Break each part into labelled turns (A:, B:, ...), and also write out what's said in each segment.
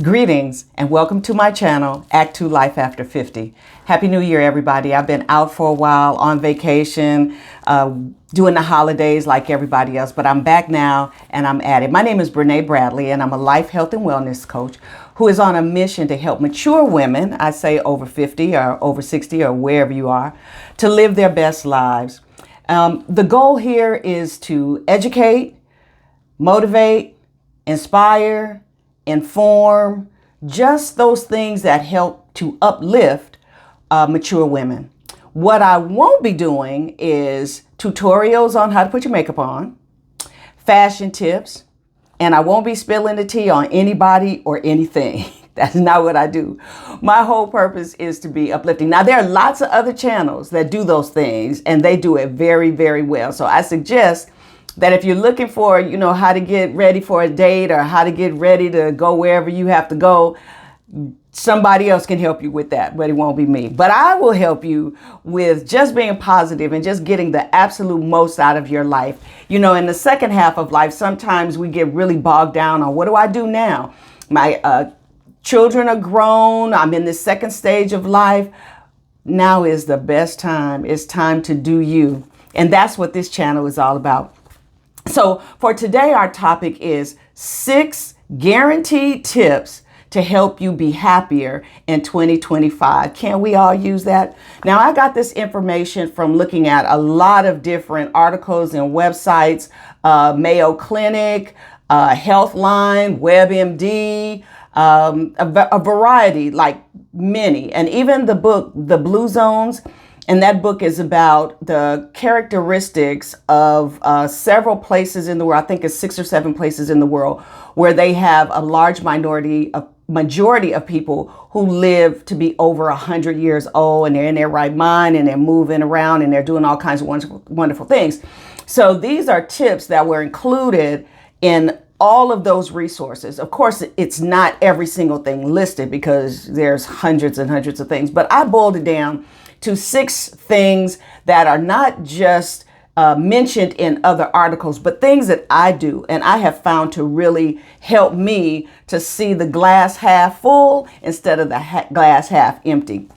A: Greetings and welcome to my channel, Act 2 Life After 50. Happy New Year, everybody. I've been out for a while on vacation, doing the holidays like everybody else, but I'm back now and I'm at it. My name is Brene Bradley and I'm a life, health, and wellness coach who is on a mission to help mature women, I say over 50 or over 60 or wherever you are, to live their best lives. The goal here is to educate, motivate, inspire, inform, just those things that help to uplift mature women. What I won't be doing is tutorials on how to put your makeup on, fashion tips, and I won't be spilling the tea on anybody or anything. That's not what I do. My whole purpose is to be uplifting. Now, there are lots of other channels that do those things, and they do it very, very well. So I suggest that if you're looking for, how to get ready for a date or how to get ready to go wherever you have to go, somebody else can help you with that, but it won't be me. But I will help you with just being positive and just getting the absolute most out of your life. In the second half of life, sometimes we get really bogged down on what do I do now? My children are grown. I'm in the second stage of life. Now is the best time. It's time to do you. And that's what this channel is all about. So for today, our topic is 6 guaranteed tips to help you be happier in 2025. Can we all use that? Now, I got this information from looking at a lot of different articles and websites, Mayo Clinic, Healthline, WebMD, a variety, like many, and even the book, The Blue Zones. And that book is about the characteristics of several places in the world. I think it's 6 or 7 places in the world where they have a large majority of people who live to be over 100 years old, and they're in their right mind and they're moving around and they're doing all kinds of wonderful things. So these are tips that were included in all of those resources. Of course, it's not every single thing listed because there's hundreds and hundreds of things, but I boiled it down to 6 things that are not just mentioned in other articles, but things that I do and I have found to really help me to see the glass half full instead of the glass half empty.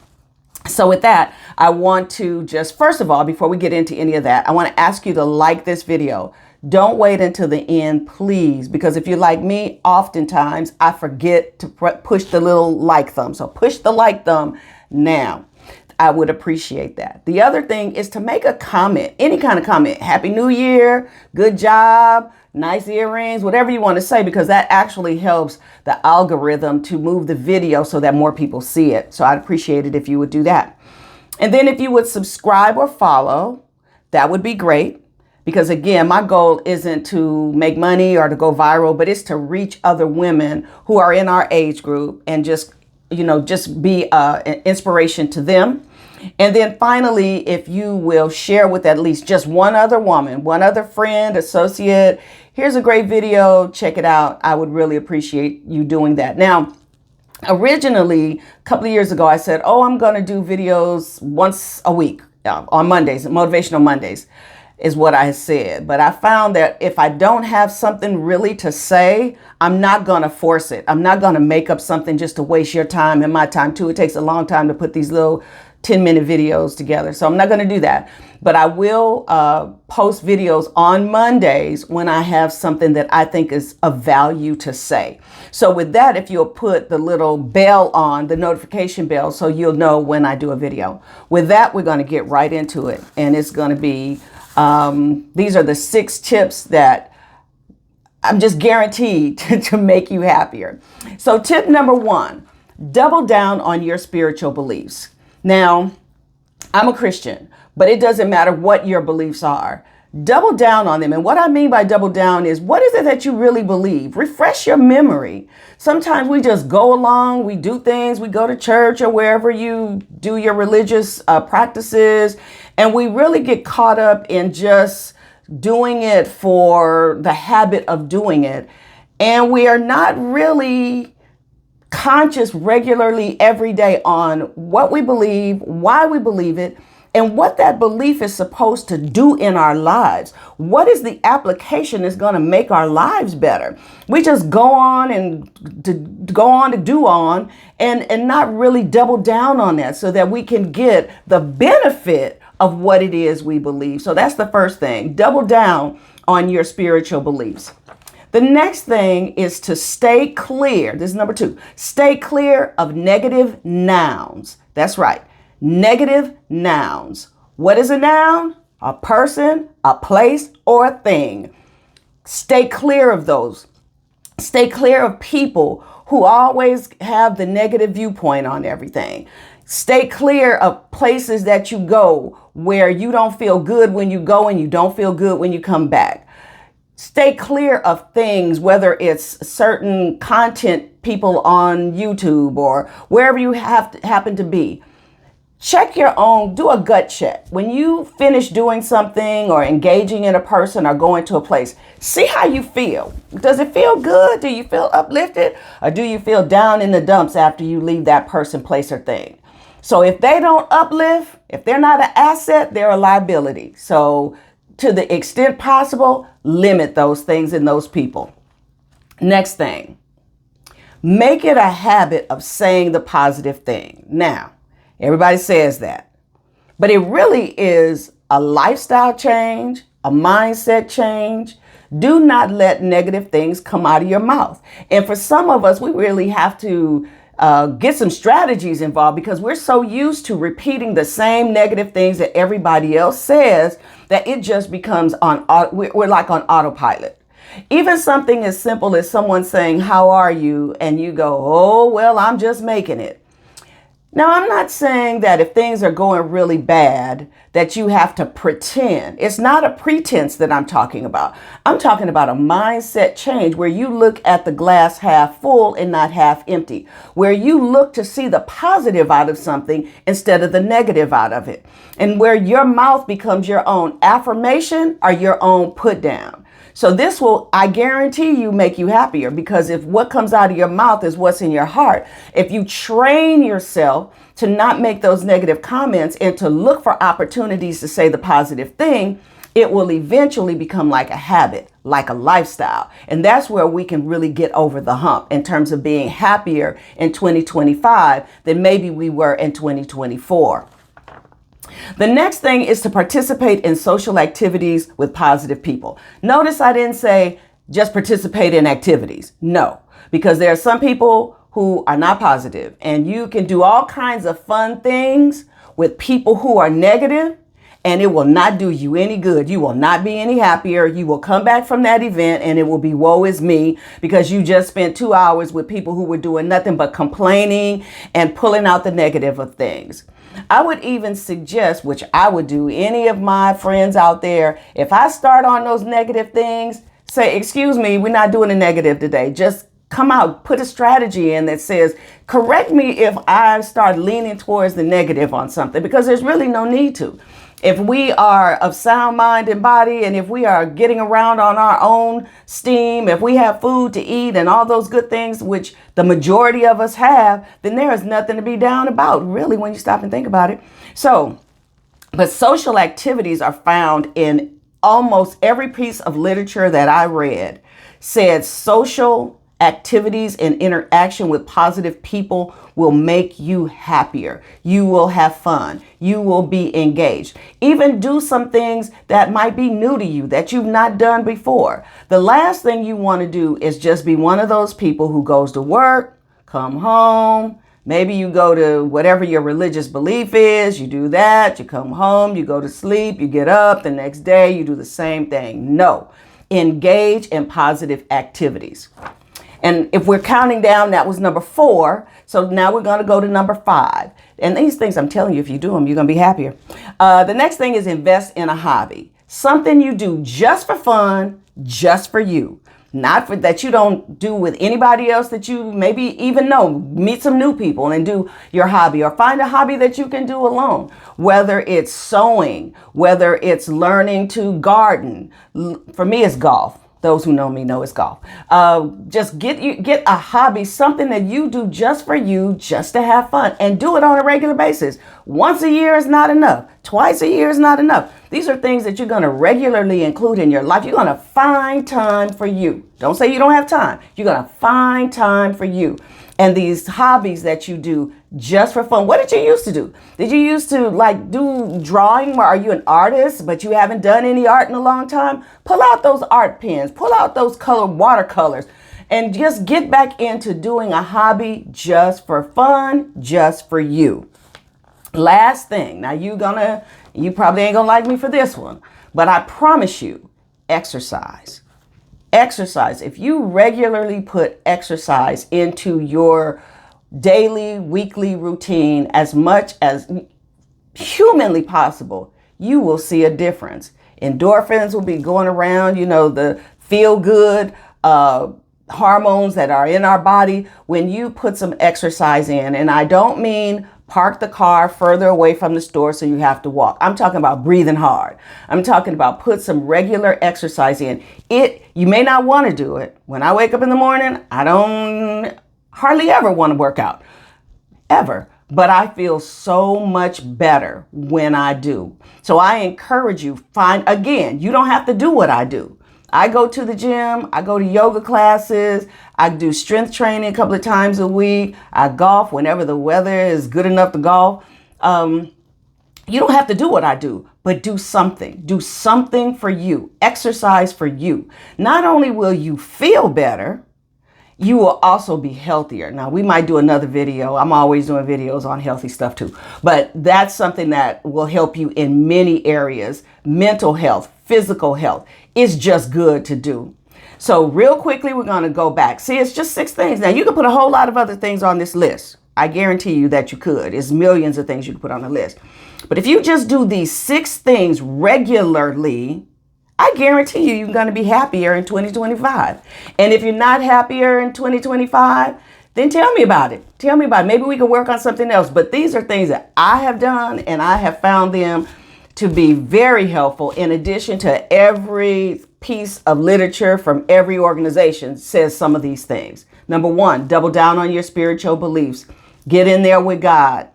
A: So with that, I want to just, first of all, before we get into any of that, I want to ask you to like this video. Don't wait until the end, please, because if you're like me, oftentimes I forget to push the little like thumb. So push the like thumb now. I would appreciate that. The other thing is to make a comment, any kind of comment. Happy New Year, good job, nice earrings, whatever you want to say, because that actually helps the algorithm to move the video so that more people see it. So I'd appreciate it if you would do that. And then if you would subscribe or follow, that would be great. Because again, my goal isn't to make money or to go viral, but it's to reach other women who are in our age group and just be an inspiration to them. And then finally, if you will share with at least just one other woman, one other friend, associate, here's a great video, check it out. I would really appreciate you doing that. Now, originally, a couple of years ago, I said, I'm going to do videos once a week on Mondays, motivational Mondays is what I said. But I found that if I don't have something really to say, I'm not going to force it. I'm not going to make up something just to waste your time and my time too. It takes a long time to put these little 10-minute videos together. So I'm not going to do that. But I will post videos on Mondays when I have something that I think is of value to say. So with that, if you'll put the little bell on, the notification bell, so you'll know when I do a video. With that, we're going to get right into it. And it's going to be these are the 6 tips that I'm just guaranteed to make you happier. So tip number 1, double down on your spiritual beliefs. Now, I'm a Christian, but it doesn't matter what your beliefs are. Double down on them. And what I mean by double down is, what is it that you really believe? Refresh your memory. Sometimes we just go along, we do things, we go to church or wherever you do your religious practices, and we really get caught up in just doing it for the habit of doing it. And we are not really conscious regularly every day on what we believe, why we believe it, and what that belief is supposed to do in our lives. What is the application that's going to make our lives better? We just go on and not really double down on that so that we can get the benefit of what it is we believe. So that's the first thing. Double down on your spiritual beliefs. The next thing is to stay clear. This is number 2. Stay clear of negative nouns. That's right. Negative nouns. What is a noun? A person, a place, or a thing. Stay clear of those. Stay clear of people who always have the negative viewpoint on everything. Stay clear of places that you go where you don't feel good when you go and you don't feel good when you come back. Stay clear of things, whether it's certain content people on YouTube or wherever you happen to be. Check your own, do a gut check. When you finish doing something or engaging in a person or going to a place, see how you feel. Does it feel good? Do you feel uplifted? Or do you feel down in the dumps after you leave that person, place, or thing? So if they don't uplift, if they're not an asset, they're a liability. So to the extent possible, limit those things and those people. Next thing, make it a habit of saying the positive thing. Now, everybody says that, but it really is a lifestyle change, a mindset change. Do not let negative things come out of your mouth. And for some of us, we really have to get some strategies involved because we're so used to repeating the same negative things that everybody else says that it just becomes we're like on autopilot. Even something as simple as someone saying, "How are you?" and you go, "Oh, well, I'm just making it." Now, I'm not saying that if things are going really bad, that you have to pretend. It's not a pretense that I'm talking about. I'm talking about a mindset change where you look at the glass half full and not half empty, where you look to see the positive out of something instead of the negative out of it, and where your mouth becomes your own affirmation or your own put down. So this will, I guarantee you, make you happier, because if what comes out of your mouth is what's in your heart, if you train yourself to not make those negative comments and to look for opportunities to say the positive thing, it will eventually become like a habit, like a lifestyle. And that's where we can really get over the hump in terms of being happier in 2025 than maybe we were in 2024. The next thing is to participate in social activities with positive people. Notice I didn't say just participate in activities. No, because there are some people who are not positive, and you can do all kinds of fun things with people who are negative, and it will not do you any good. You will not be any happier. You will come back from that event and it will be woe is me, because you just spent 2 hours with people who were doing nothing but complaining and pulling out the negative of things. I would even suggest, which I would do, any of my friends out there, if I start on those negative things, say, "Excuse me, we're not doing a negative today." Just come out, put a strategy in that says, correct me if I start leaning towards the negative on something, because there's really no need to. If we are of sound mind and body, and if we are getting around on our own steam, if we have food to eat and all those good things, which the majority of us have, then there is nothing to be down about, really, when you stop and think about it. So, but social activities are found in almost every piece of literature that I read. Said social activities and interaction with positive people will make you happier. You will have fun. You will be engaged. Even do some things that might be new to you that you've not done before. The last thing you want to do is just be one of those people who goes to work, come home. Maybe you go to whatever your religious belief is. You do that. You come home, you go to sleep, you get up the next day, you do the same thing. No, engage in positive activities. And if we're counting down, that was number 4. So now we're going to go to number 5. And these things, I'm telling you, if you do them, you're going to be happier. The next thing is invest in a hobby. Something you do just for fun, just for you. Not for that you don't do with anybody else that you maybe even know. Meet some new people and do your hobby, or find a hobby that you can do alone. Whether it's sewing, whether it's learning to garden. For me, it's golf. Those who know me know it's golf. Just get a hobby, something that you do just for you, just to have fun, and do it on a regular basis. Once a year is not enough. Twice a year is not enough. These are things that you're going to regularly include in your life. You're going to find time for you. Don't say you don't have time. You're going to find time for you. And these hobbies that you do just for fun. What did you used to do? Did you used to like do drawing? Or are you an artist, but you haven't done any art in a long time? Pull out those art pens. Pull out those colored watercolors. And just get back into doing a hobby just for fun, just for you. Last thing. Now you probably ain't gonna like me for this one, but I promise you, exercise. Exercise. If you regularly put exercise into your daily, weekly routine as much as humanly possible, you will see a difference. Endorphins will be going around, the feel good, hormones that are in our body when you put some exercise in. And I don't mean park the car further away from the store so you have to walk. I'm talking about breathing hard. I'm talking about put some regular exercise in. You may not want to do it. When I wake up in the morning, I don't hardly ever want to work out. Ever. But I feel so much better when I do. So I encourage you, you don't have to do what I do. I go to the gym, I go to yoga classes, I do strength training a couple of times a week, I golf whenever the weather is good enough to golf. You don't have to do what I do, but do something. Do something for you. Exercise for you. Not only will you feel better, you will also be healthier. Now, we might do another video. I'm always doing videos on healthy stuff too. But that's something that will help you in many areas. Mental health, physical health. It's just good to do. So real quickly, we're going to go back. See, it's just 6 things. Now, you can put a whole lot of other things on this list. I guarantee you that you could. It's millions of things you can put on the list. But if you just do these 6 things regularly, I guarantee you're going to be happier in 2025. And if you're not happier in 2025, then tell me about it. Tell me about it. Maybe we can work on something else. But these are things that I have done, and I have found them to be very helpful. In addition to every piece of literature from every organization says some of these things. Number 1, double down on your spiritual beliefs. Get in there with God.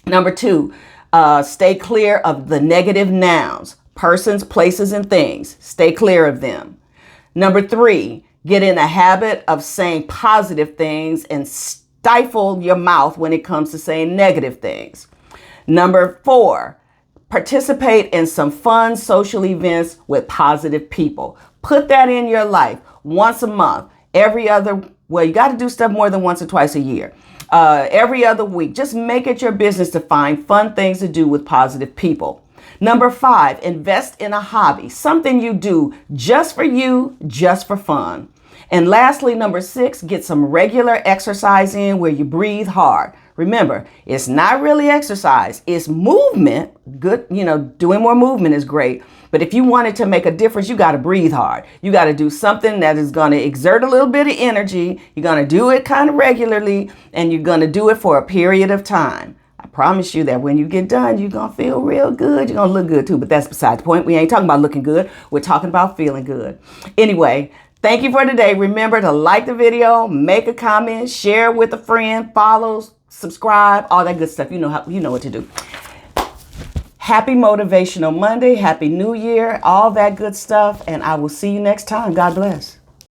A: Number 2, stay clear of the negative nouns. Persons, places, and things. Stay clear of them. Number 3, get in a habit of saying positive things and stifle your mouth when it comes to saying negative things. Number 4, participate in some fun social events with positive people. Put that in your life once a month, you got to do stuff more than once or twice a year. Every other week. Just make it your business to find fun things to do with positive people. Number 5, invest in a hobby, something you do just for you, just for fun. And lastly, number 6, get some regular exercise in where you breathe hard. Remember, it's not really exercise, it's movement. Good, doing more movement is great. But if you wanted to make a difference, you got to breathe hard. You got to do something that is going to exert a little bit of energy. You're going to do it kind of regularly, and you're going to do it for a period of time. I promise you that when you get done, you're going to feel real good. You're going to look good too, but that's beside the point. We ain't talking about looking good. We're talking about feeling good. Anyway, thank you for today. Remember to like the video, make a comment, share with a friend, follow, subscribe, all that good stuff. You know what to do. Happy Motivational Monday. Happy New Year. All that good stuff. And I will see you next time. God bless.